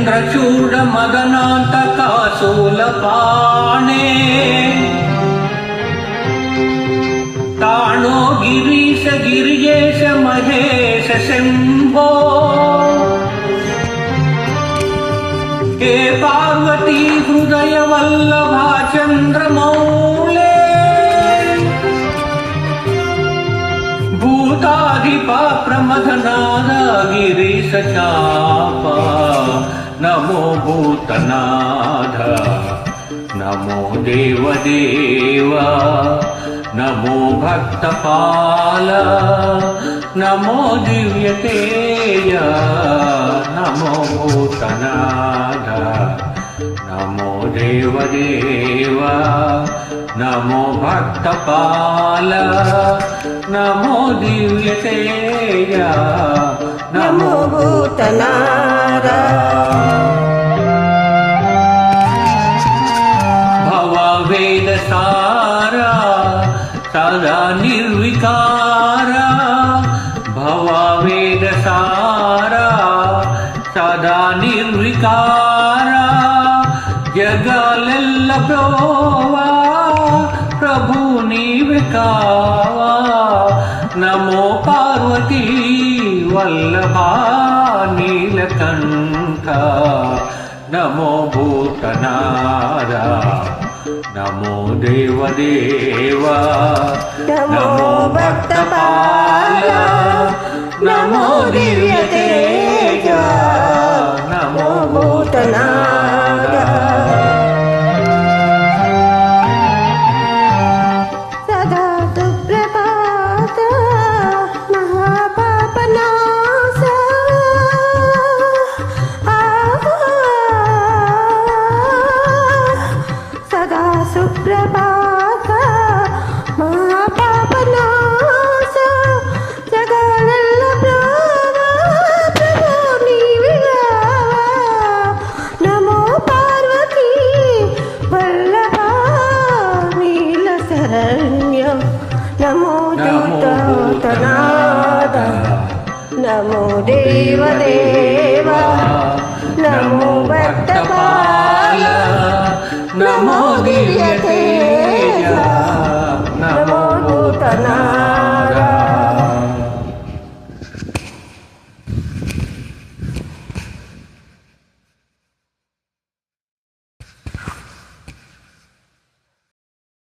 चंद्रचूड मदनान्तकाशूलपाणे ताणो गिरीश गिरिजेश महेश शंभो हे पार्वती हृदय वल्लभा चंद्रमौले भूताधिपा प्रमथनाद गिरीश चापा नमो भूतनाथ नमो देवदेव नमो भक्तपाल नमो दिव्यतेज नमो भूतनाथ नमो देवदेव नमो भक्तपाल नमो दिव्यतेज नमो भूतनाथ भववेदसारा सदा निर्विकारा भववेदसारा सदा निर्विकारा जगलेल्ल ब्रोवा प्रभु नीवे कावा नमो पार्वती वल्लभा नीलकंठ नमो भूतनाथ नमो देवदेव नमो भक्तपाल नमो दिव्यतेज नमो भूतनाथ सदा सुप्रभात महापापनाश सदा सुप्रभात महापापनाश जगलेल्ल ब्रोवा प्रभु नीवे गावा नमो पार्वती वल्लभा नीलशरण्य नमो दूतनाथ नमो देवदेवा नमो भक्तपाल नमो